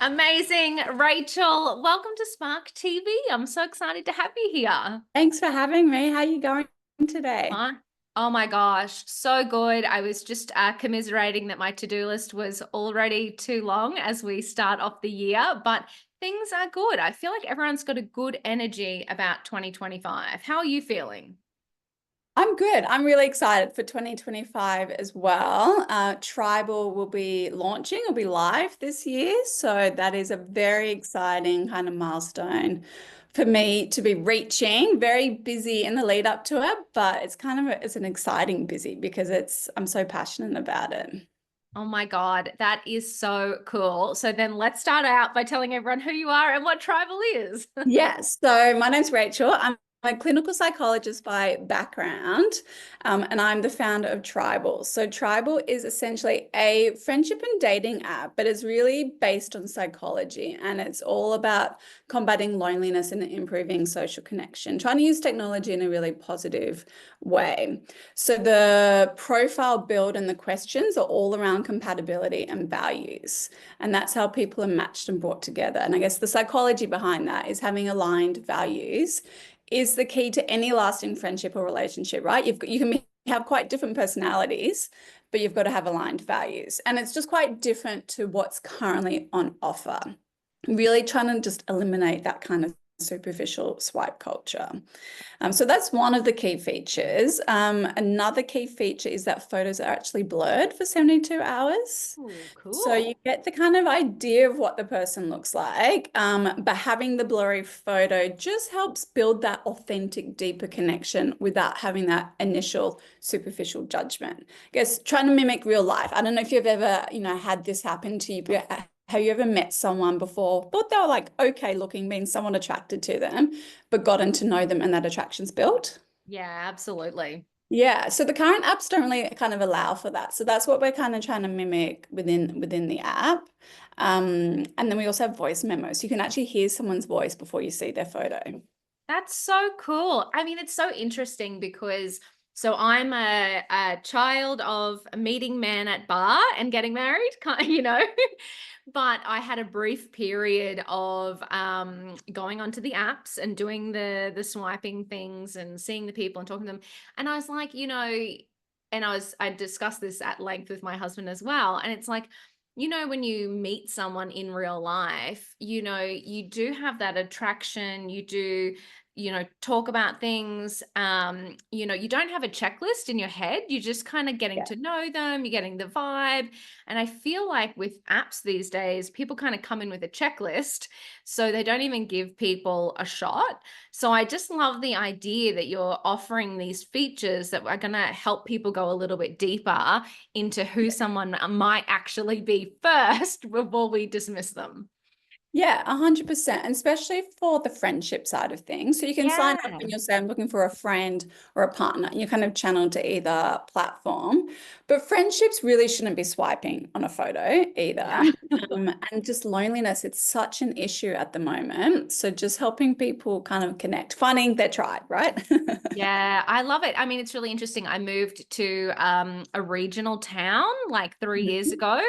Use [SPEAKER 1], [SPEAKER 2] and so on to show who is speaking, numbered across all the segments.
[SPEAKER 1] Amazing. Rachel, welcome to Spark TV. I'm so excited to have you here.
[SPEAKER 2] Thanks for having me. How are you going today?
[SPEAKER 1] Huh? Oh my gosh, so good. I was just commiserating that my to-do list was already too long as we start off the year, but things are good. I feel like everyone's got a good energy about 2025. How are you feeling?
[SPEAKER 2] I'm good. I'm really excited for 2025 as well. Tribal will be launching, will be live this year. So that is a very exciting kind of milestone for me to be reaching. Very busy in the lead up to it, but it's an exciting busy because I'm so passionate about it.
[SPEAKER 1] Oh my God, that is so cool. So then let's start out by telling everyone who you are and what Tribal is.
[SPEAKER 2] Yes. So my name's Rachel. I'm a clinical psychologist by background, and I'm the founder of Tribal. So Tribal is essentially a friendship and dating app, but it's really based on psychology, and it's all about combating loneliness and improving social connection, trying to use technology in a really positive way. So the profile build and the questions are all around compatibility and values. And that's how people are matched and brought together. And I guess the psychology behind that is having aligned values is the key to any lasting friendship or relationship, right? You can have quite different personalities, but you've got to have aligned values. And it's just quite different to what's currently on offer. Really trying to just eliminate that kind of superficial swipe culture. So that's one of the key features. Another key feature is that photos are actually blurred for 72 hours.
[SPEAKER 1] Oh,
[SPEAKER 2] So you
[SPEAKER 1] cool.
[SPEAKER 2] get the kind of idea of what the person looks like, but having the blurry photo just helps build that authentic, deeper connection without having that initial superficial judgment. I guess trying to mimic real life. I don't know if you've ever, had this happen to you, but have you ever met someone before, thought they were like okay looking, being someone attracted to them, but gotten to know them and that attraction's built?
[SPEAKER 1] Yeah, absolutely.
[SPEAKER 2] Yeah, so the current apps don't really kind of allow for that. So that's what we're kind of trying to mimic within the app. And then we also have voice memos. You can actually hear someone's voice before you see their photo.
[SPEAKER 1] That's so cool. I mean, it's so interesting because I'm a child of meeting men at bar and getting married, but I had a brief period of going onto the apps and doing the swiping things and seeing the people and talking to them. And I was like, and I discussed this at length with my husband as well. And it's like, when you meet someone in real life, you do have that attraction, you do talk about things. You don't have a checklist in your head. You're just kind of getting
[SPEAKER 2] Yeah.
[SPEAKER 1] to know them, you're getting the vibe. And I feel like with apps these days, people kind of come in with a checklist, so they don't even give people a shot. So I just love the idea that you're offering these features that are going to help people go a little bit deeper into who someone might actually be first before we dismiss them.
[SPEAKER 2] Yeah, 100%, and especially for the friendship side of things. So you can sign up
[SPEAKER 1] Yeah.
[SPEAKER 2] and you'll say, I'm looking for a friend or a partner. You kind of channel to either platform. But friendships really shouldn't be swiping on a photo either.
[SPEAKER 1] Yeah.
[SPEAKER 2] And just loneliness, it's such an issue at the moment. So just helping people kind of connect, finding their tribe, right?
[SPEAKER 1] Yeah, I love it. I mean, it's really interesting. I moved to a regional town like 3 years
[SPEAKER 2] Mhm.
[SPEAKER 1] ago.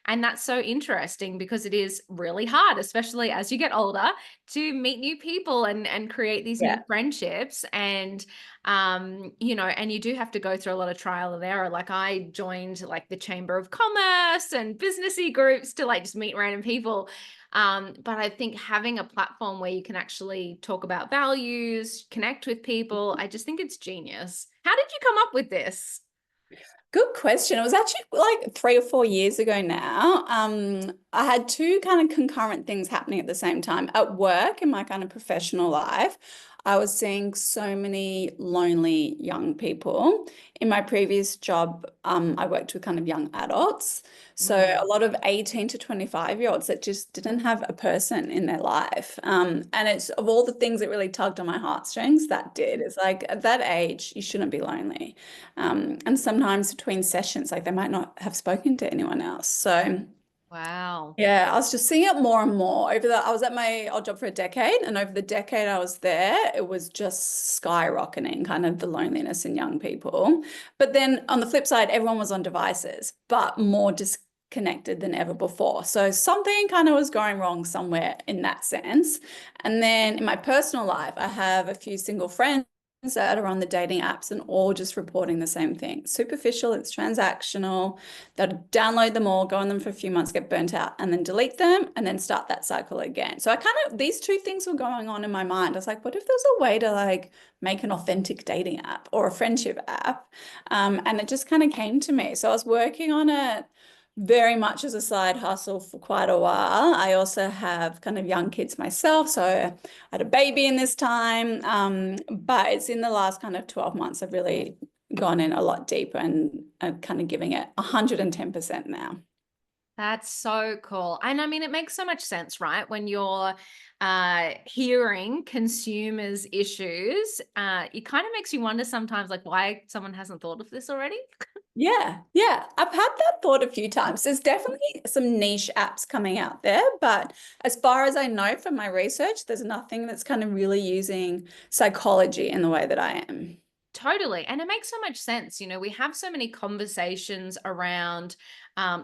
[SPEAKER 1] And that's so interesting because it is really hard, especially as you get older, to meet new people and create these new
[SPEAKER 2] Yeah.
[SPEAKER 1] friendships. And you do have to go through a lot of trial and error. Like I joined like the Chamber of Commerce and businessy groups to like just meet random people. But I think having a platform where you can actually talk about values, connect with people, I just think it's genius. How did you come up with this?
[SPEAKER 2] Good question. It was actually like 3 or 4 years ago now. I had two kind of concurrent things happening at the same time. At work, in my kind of professional life, I was seeing so many lonely young people. In my previous job, I worked with kind of young adults. So a
[SPEAKER 1] Mm.
[SPEAKER 2] lot of 18 to 25-year-olds that just didn't have a person in their life. And it's of all the things that really tugged on my heartstrings, that did. It's like at that age, you shouldn't be lonely. And sometimes between sessions, like they might not have spoken to anyone else. So
[SPEAKER 1] Wow.
[SPEAKER 2] yeah, I was just seeing it more and more I was at my old job for a decade, and over the decade I was there, it was just skyrocketing, kind of the loneliness in young people. But then on the flip side, everyone was on devices, but more connected than ever before. So something kind of was going wrong somewhere in that sense. And then in my personal life, I have a few single friends that are on the dating apps and all just reporting the same thing. Superficial, it's transactional. They'll download them all, go on them for a few months, get burnt out, and then delete them and then start that cycle again. So I kind of, these two things were going on in my mind. I was like, what if there's a way to like make an authentic dating app or a friendship app? And it just kind of came to me. So I was working on it very much as a side hustle for quite a while. I also have kind of young kids myself, so I had a baby in this time. But it's in the last kind of 12 months I've really gone in a lot deeper and kind of giving it 110% now.
[SPEAKER 1] That's so cool. And I mean, it makes so much sense, right? When you're hearing consumers' issues, it kind of makes you wonder sometimes, like, why someone hasn't thought of this already.
[SPEAKER 2] Yeah, yeah. I've had that thought a few times. There's definitely some niche apps coming out there, but as far as I know from my research, there's nothing that's kind of really using psychology in the way that I am.
[SPEAKER 1] Totally. And it makes so much sense. You know, we have so many conversations around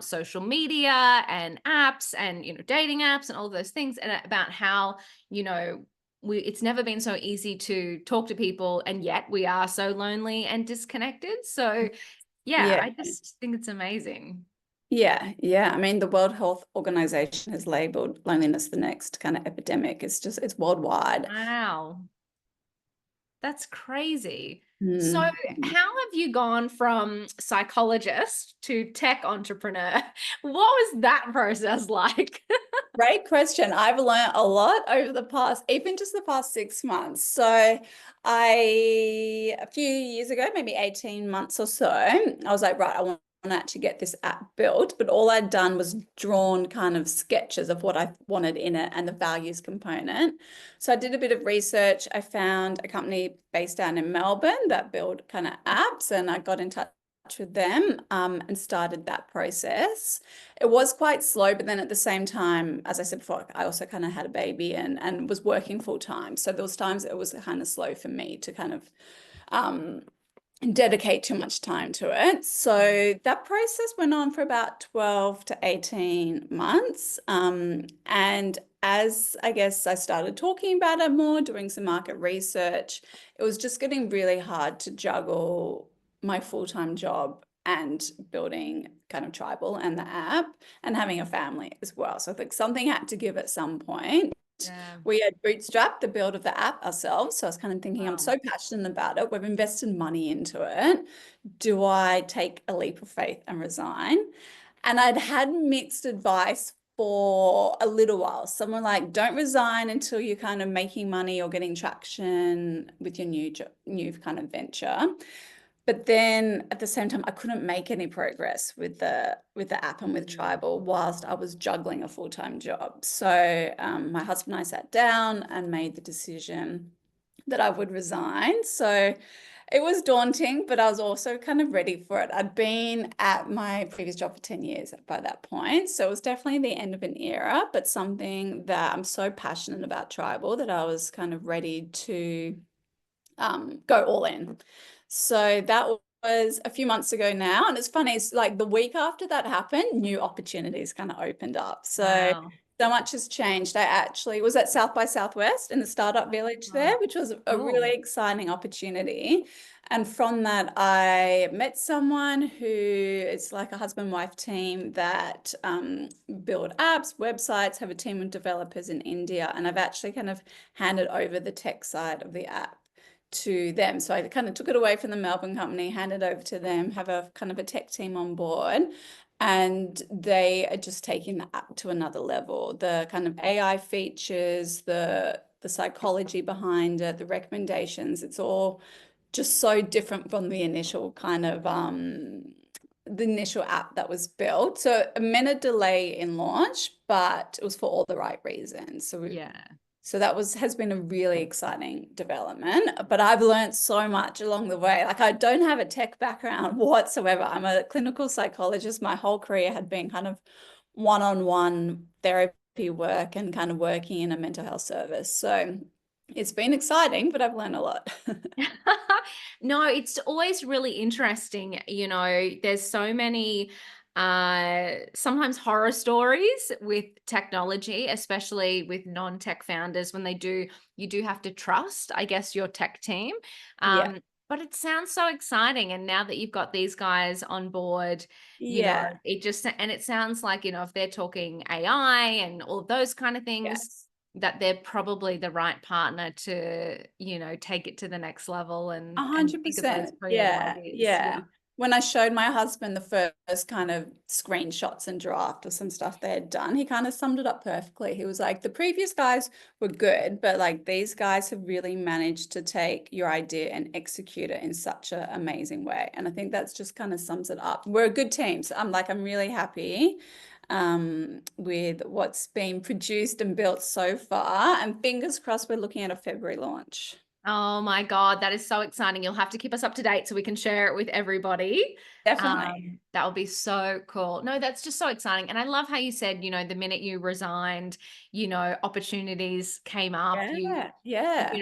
[SPEAKER 1] social media and apps and, you know, dating apps and all those things, and about how, you know, it's never been so easy to talk to people, and yet we are so lonely and disconnected. So, yeah,
[SPEAKER 2] Yeah.
[SPEAKER 1] I just think it's amazing.
[SPEAKER 2] Yeah, yeah. I mean, the World Health Organization has labeled loneliness the next kind of epidemic. It's just, it's worldwide.
[SPEAKER 1] Wow. That's crazy. So,
[SPEAKER 2] Mm.
[SPEAKER 1] how have you gone from psychologist to tech entrepreneur? What was that process like?
[SPEAKER 2] Great question. I've learned a lot over the past, even just the past 6 months. So a few years ago, maybe 18 months or so, I was like, right, I want to actually get this app built. But all I'd done was drawn kind of sketches of what I wanted in it and the values component. So I did a bit of research. I found a company based down in Melbourne that build kind of apps, and I got in touch with them and started that process. It was quite slow, but then at the same time, as I said before, I also kind of had a baby and was working full time. So there was times it was kind of slow for me to kind of um, dedicate too much time to it. So that process went on for about 12 to 18 months. And as I guess I started talking about it more, doing some market research, it was just getting really hard to juggle my full-time job and building kind of Tribal and the app and having a family as well. So I think something had to give at some point.
[SPEAKER 1] Yeah.
[SPEAKER 2] We had bootstrapped the build of the app ourselves. So I was kind of thinking, I'm
[SPEAKER 1] Wow.
[SPEAKER 2] so passionate about it. We've invested money into it. Do I take a leap of faith and resign? And I'd had mixed advice for a little while. Someone like, don't resign until you're kind of making money or getting traction with your new kind of venture. But then at the same time, I couldn't make any progress with the app and with Tribal whilst I was juggling a full-time job. So my husband and I sat down and made the decision that I would resign. So it was daunting, but I was also kind of ready for it. I'd been at my previous job for 10 years by that point. So it was definitely the end of an era, but something that I'm so passionate about Tribal that I was kind of ready to go all in. So that was a few months ago now. And it's funny, it's like the week after that happened, new opportunities kind of opened up.
[SPEAKER 1] Wow.
[SPEAKER 2] So much has changed. I actually was at South by Southwest in the startup village
[SPEAKER 1] Oh,
[SPEAKER 2] there, which was a really
[SPEAKER 1] cool.
[SPEAKER 2] exciting opportunity. And from that, I met someone who it's like a husband-wife team that build apps, websites, have a team of developers in India. And I've actually kind of handed over the tech side of the app to them. So I kind of took it away from the Melbourne company, handed over to them, have a kind of a tech team on board, and they are just taking the app to another level. The kind of AI features, the psychology behind it, the recommendations, it's all just so different from the initial kind of the initial app that was built. So a minute delay in launch, but it was for all the right reasons.
[SPEAKER 1] Yeah.
[SPEAKER 2] So that has been a really exciting development, but I've learned so much along the way. Like I don't have a tech background whatsoever. I'm a clinical psychologist. My whole career had been kind of one-on-one therapy work and kind of working in a mental health service. So it's been exciting, but I've learned a lot.
[SPEAKER 1] No, it's always really interesting. You know, there's so many sometimes horror stories with technology, especially with non-tech founders when you do have to trust, I guess, your tech team.
[SPEAKER 2] Yeah.
[SPEAKER 1] Um, but it sounds so exciting. And now that you've got these guys on board,
[SPEAKER 2] Yeah.
[SPEAKER 1] and it sounds like, if they're talking AI and all of those kind of things,
[SPEAKER 2] Yes.
[SPEAKER 1] that they're probably the right partner to, take it to the next level and think of those
[SPEAKER 2] 100%.
[SPEAKER 1] creative
[SPEAKER 2] Yeah,
[SPEAKER 1] ideas.
[SPEAKER 2] yeah.
[SPEAKER 1] Yeah.
[SPEAKER 2] When I showed my husband the first kind of screenshots and draft of some stuff they had done, he kind of summed it up perfectly. He was like, the previous guys were good, but like these guys have really managed to take your idea and execute it in such an amazing way. And I think that's just kind of sums it up. We're a good team. So I'm really happy with what's been produced and built so far. And fingers crossed, we're looking at a February launch.
[SPEAKER 1] Oh my God, that is so exciting. You'll have to keep us up to date so we can share it with everybody.
[SPEAKER 2] Definitely.
[SPEAKER 1] That would be so cool. No, that's just so exciting. And I love how you said, the minute you resigned, opportunities came up.
[SPEAKER 2] Yeah, yeah.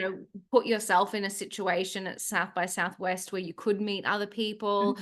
[SPEAKER 1] Put yourself in a situation at South by Southwest where you could meet other people.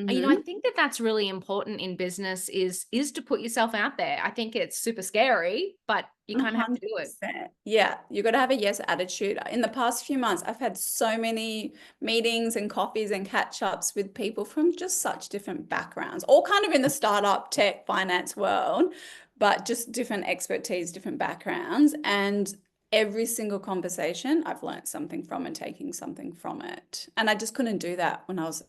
[SPEAKER 1] I
[SPEAKER 2] Hmm.
[SPEAKER 1] think that that's really important in business is to put yourself out there. I think it's super scary, but you kind of have to do it.
[SPEAKER 2] 100%. Yeah, you got to have a yes attitude. In the past few months, I've had so many meetings and coffees and catch-ups with people from just such different backgrounds, all kind of in the startup, tech, finance world, but just different expertise, different backgrounds. And every single conversation, I've learned something from and taking something from it. And I just couldn't do that when I was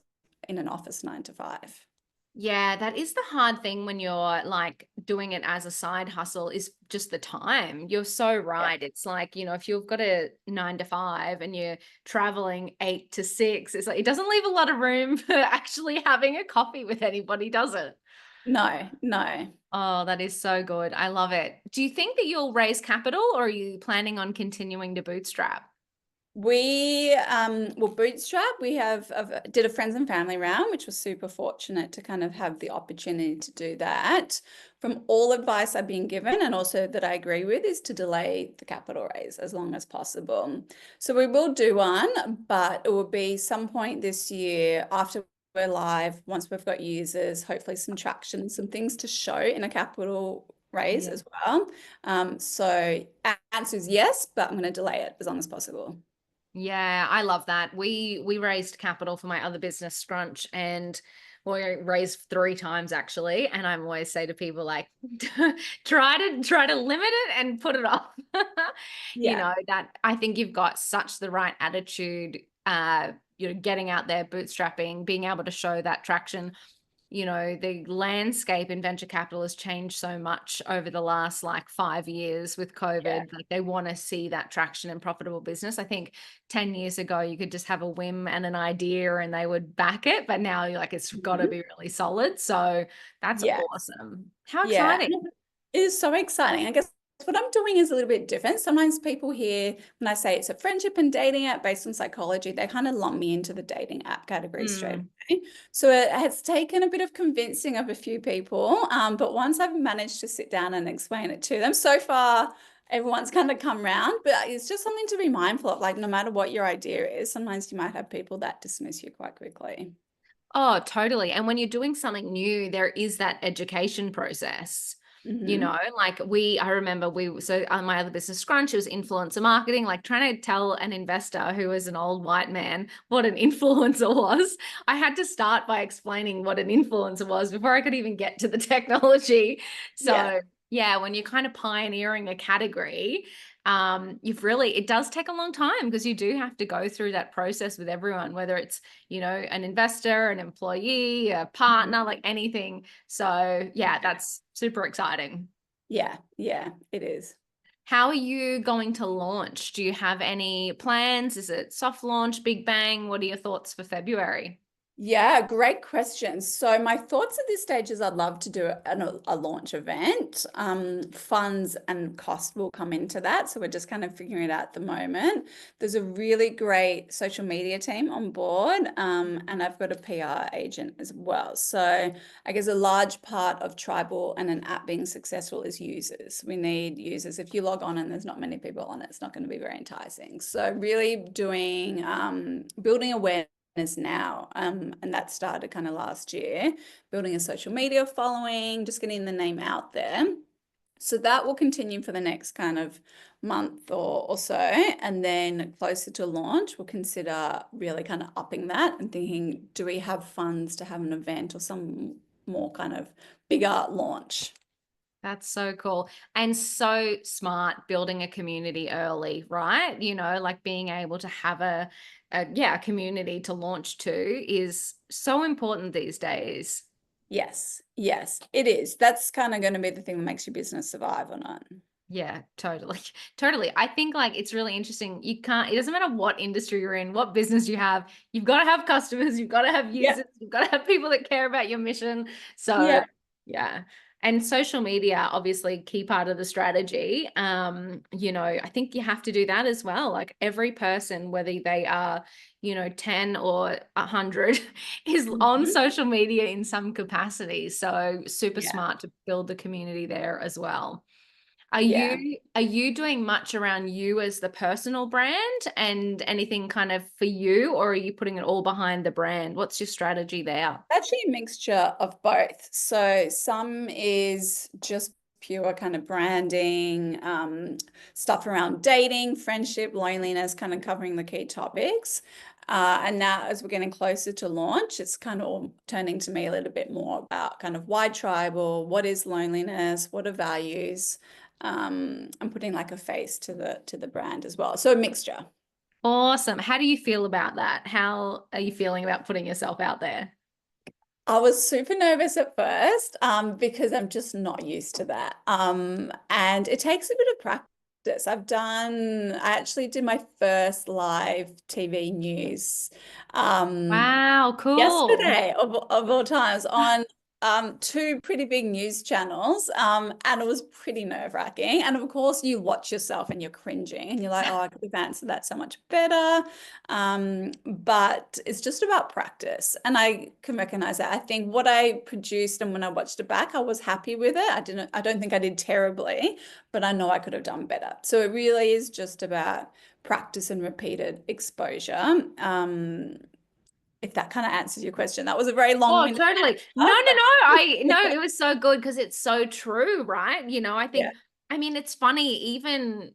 [SPEAKER 2] in an office 9 to 5.
[SPEAKER 1] Yeah, that is the hard thing when you're like doing it as a side hustle is just the time. You're so
[SPEAKER 2] Yeah.
[SPEAKER 1] right. It's like, if you've got a 9 to 5 and you're traveling 8 to 6, it's like it doesn't leave a lot of room for actually having a coffee with anybody, does it?
[SPEAKER 2] No, no.
[SPEAKER 1] Oh, that is so good. I love it. Do you think that you'll raise capital or are you planning on continuing to bootstrap?
[SPEAKER 2] We well bootstrap. We did a friends and family round, which was super fortunate to kind of have the opportunity to do that. From all advice I've been given, and also that I agree with, is to delay the capital raise as long as possible. So we will do one, but it will be some point this year after we're live, once we've got users, hopefully some traction, some things to show in a capital raise
[SPEAKER 1] Yeah.
[SPEAKER 2] as well. So answer is yes, but I'm going to delay it as long as possible.
[SPEAKER 1] Yeah, I love that. We raised capital for my other business, Scrunch, and we raised 3 times actually. And I'm always say to people like, try to limit it and put it off.
[SPEAKER 2] Yeah.
[SPEAKER 1] That I think you've got such the right attitude. Getting out there, bootstrapping, being able to show that traction. The landscape in venture capital has changed so much over the last like 5 years with
[SPEAKER 2] Yeah.
[SPEAKER 1] COVID. Like they want to see that traction and profitable business. I think 10 years ago, you could just have a whim and an idea and they would back it. But now you're like, it's got to
[SPEAKER 2] Mhm.
[SPEAKER 1] be really solid. So that's
[SPEAKER 2] Yeah.
[SPEAKER 1] awesome. How
[SPEAKER 2] Yeah.
[SPEAKER 1] exciting.
[SPEAKER 2] It is so exciting. I guess what I'm doing is a little bit different. Sometimes people hear when I say it's a friendship and dating app based on psychology, they kind of lump me into the dating app category straight
[SPEAKER 1] Mm.
[SPEAKER 2] away. So it has taken a bit of convincing of a few people. But once I've managed to sit down and explain it to them, so far everyone's kind of come round. But it's just something to be mindful of. Like no matter what your idea is, sometimes you might have people that dismiss you quite quickly.
[SPEAKER 1] Oh, totally. And when you're doing something new, there is that education process.
[SPEAKER 2] Hmm.
[SPEAKER 1] Like I remember so on my other business, Scrunch, it was influencer marketing, like trying to tell an investor who was an old white man what an influencer was. I had to start by explaining what an influencer was before I could even get to the technology.
[SPEAKER 2] Yeah.
[SPEAKER 1] So, yeah, when you're kind of pioneering a category, it does take a long time because you do have to go through that process with everyone, whether it's an investor, an employee, a partner, like anything. So, yeah, that's super exciting.
[SPEAKER 2] Yeah. Yeah. It is.
[SPEAKER 1] How are you going to launch? Do you have any plans? Is it soft launch, big bang? What are your thoughts for February?
[SPEAKER 2] Yeah, great question. So my thoughts at this stage is I'd love to do a launch event. Funds and cost will come into that. So we're just kind of figuring it out at the moment. There's a really great social media team on board, and I've got a PR agent as well. So I guess a large part of Tribal and an app being successful is users. We need users. If you log on and there's not many people on it, it's not going to be very enticing. So really doing building awareness now. And that started kind of last year, building a social media following, just getting the name out there. So that will continue for the next kind of month or so. And then closer to launch, we'll consider really kind of upping that and thinking, do we have funds to have an event or some more kind of bigger launch?
[SPEAKER 1] That's so cool and so smart building a community early, right? Like being able to have a community to launch to is so important these days.
[SPEAKER 2] Yes, yes, it is. That's kind of going to be the thing that makes your business survive or not.
[SPEAKER 1] Yeah, totally. Totally. I think like it's really interesting. It doesn't matter what industry you're in, what business you have, you've got to have customers, you've got to have
[SPEAKER 2] Yeah,
[SPEAKER 1] users, you've got to have people that care about your mission. So,
[SPEAKER 2] yeah,
[SPEAKER 1] yeah. And social media, obviously, key part of the strategy. I think you have to do that as well. Like every person, whether they are, 10 or 100, is on
[SPEAKER 2] mhm,
[SPEAKER 1] social media in some capacity. So super
[SPEAKER 2] yeah,
[SPEAKER 1] smart to build the community there as well. Are
[SPEAKER 2] yeah.
[SPEAKER 1] you doing much around you as the personal brand and anything kind of for you, or are you putting it all behind the brand? What's your strategy there?
[SPEAKER 2] Actually, a mixture of both. So some is just pure kind of branding, stuff around dating, friendship, loneliness, kind of covering the key topics. And now, as we're getting closer to launch, it's kind of all turning to me a little bit more about kind of why tribal, what is loneliness, what are values, and putting like a face to the brand as well. So a mixture.
[SPEAKER 1] Awesome. How do you feel about that? How are you feeling about putting yourself out there?
[SPEAKER 2] I was super nervous at first, because I'm just not used to that. And it takes a bit of practice. I actually did my first live TV news, um,
[SPEAKER 1] Wow, cool.
[SPEAKER 2] yesterday of all times on two pretty big news channels, and it was pretty nerve-wracking. And of course, you watch yourself and you're cringing and you're like, oh, I could have answered that so much better. But it's just about practice, and I can recognize that. I think what I produced and when I watched it back, I was happy with it. I don't think I did terribly, but I know I could have done better. So it really is just about practice and repeated exposure. If that kind of answers your question. That was a very
[SPEAKER 1] Oh,
[SPEAKER 2] long-winded
[SPEAKER 1] totally. No,
[SPEAKER 2] answer,
[SPEAKER 1] no,
[SPEAKER 2] but
[SPEAKER 1] no. I no, it was so good because it's so true, right? I
[SPEAKER 2] yeah,
[SPEAKER 1] think, I mean, it's funny, even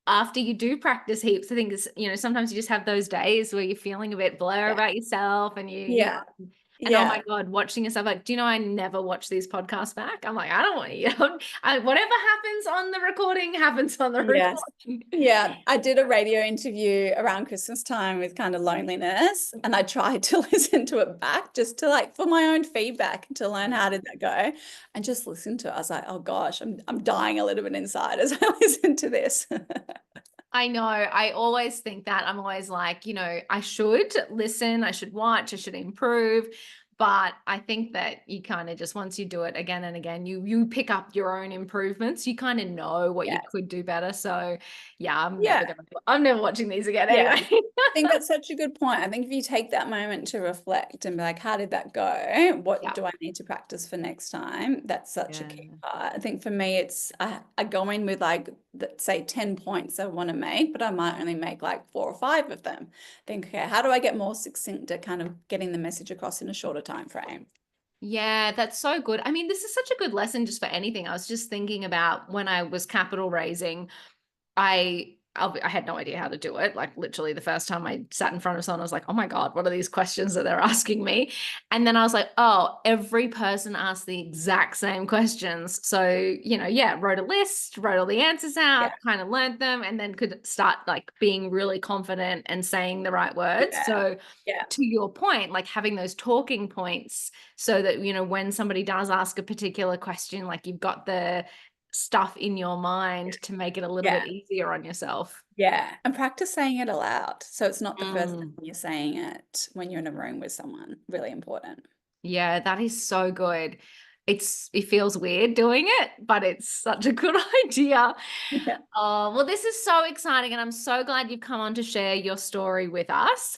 [SPEAKER 1] after you do practice heaps, I think it's, sometimes you just have those days where you're feeling a bit blur
[SPEAKER 2] yeah,
[SPEAKER 1] about yourself and
[SPEAKER 2] yeah,
[SPEAKER 1] and oh my
[SPEAKER 2] yeah,
[SPEAKER 1] God, watching yourself, like, do you know, I never watch these podcasts back. I'm like, I don't want to, whatever happens on the recording happens on the
[SPEAKER 2] yes.
[SPEAKER 1] recording.
[SPEAKER 2] Yeah, I did a radio interview around Christmas time with kind of loneliness, and I tried to listen to it back just to like for my own feedback and to learn how did that go, and just listen to it. I was like, oh gosh, I'm dying a little bit inside as I listen to this.
[SPEAKER 1] I know. I always think that. I'm always like, I should listen, I should watch, I should improve. But I think that you kind of just once you do it again and again, you pick up your own improvements. You kind of know what you
[SPEAKER 2] Yeah,
[SPEAKER 1] could do better. So yeah,
[SPEAKER 2] yeah,
[SPEAKER 1] I'm never watching these again
[SPEAKER 2] yeah.
[SPEAKER 1] anyway.
[SPEAKER 2] I think that's such a good point. I think if you take that moment to reflect and be like, how did that go? What
[SPEAKER 1] Yeah.
[SPEAKER 2] do I need to practice for next time? That's such a key
[SPEAKER 1] Yeah.
[SPEAKER 2] part. I think for me, I go in with like, say 10 points I want to make, but I might only make like 4 or 5 of them. Think, okay, how do I get more succinct at kind of getting the message across in a shorter time frame?
[SPEAKER 1] Yeah, that's so good. I mean, this is such a good lesson just for anything. I was just thinking about when I was capital raising. I had no idea how to do it. Like literally the first time I sat in front of someone, I was like, oh my God, what are these questions that they're asking me? And then I was like, oh, every person asked the exact same questions. So, yeah, wrote a list, wrote all the answers
[SPEAKER 2] Yeah,
[SPEAKER 1] out, kind of learned them, and then could start like being really confident and saying the right words.
[SPEAKER 2] yeah,
[SPEAKER 1] So
[SPEAKER 2] yeah,
[SPEAKER 1] to your point, like having those talking points so that, when somebody does ask a particular question, like you've got the stuff in your mind to make it a little bit
[SPEAKER 2] yeah,
[SPEAKER 1] easier on yourself.
[SPEAKER 2] yeah. And practice saying it aloud. So it's not the first time
[SPEAKER 1] Mm.
[SPEAKER 2] you're saying it when you're in a room with someone. Really important.
[SPEAKER 1] Yeah, that is so good. It feels weird doing it, but it's such a good idea.
[SPEAKER 2] Yeah.
[SPEAKER 1] Oh, well, this is so exciting, and I'm so glad you've come on to share your story with us.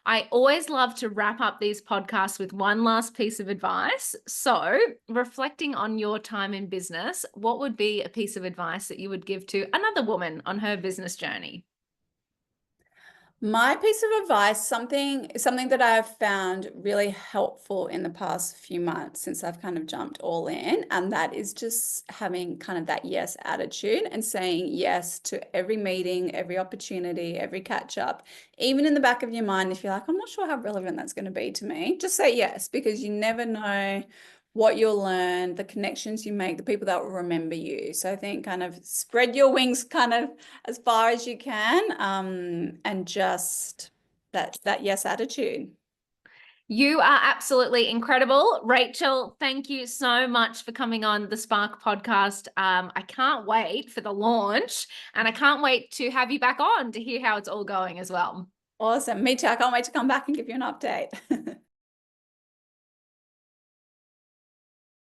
[SPEAKER 1] I always love to wrap up these podcasts with one last piece of advice. So, reflecting on your time in business, what would be a piece of advice that you would give to another woman on her business journey?
[SPEAKER 2] My piece of advice, something that I've found really helpful in the past few months since I've kind of jumped all in, and that is just having kind of that yes attitude and saying yes to every meeting, every opportunity, every catch up. Even in the back of your mind, if you're like, I'm not sure how relevant that's going to be to me, just say yes, because you never know what you'll learn, the connections you make, the people that will remember you. So I think kind of spread your wings kind of as far as you can, and just that yes attitude.
[SPEAKER 1] You are absolutely incredible. Rachel, thank you so much for coming on the Spark podcast. I can't wait for the launch and I can't wait to have you back on to hear how it's all going as well.
[SPEAKER 2] Awesome. Me too. I can't wait to come back and give you an update.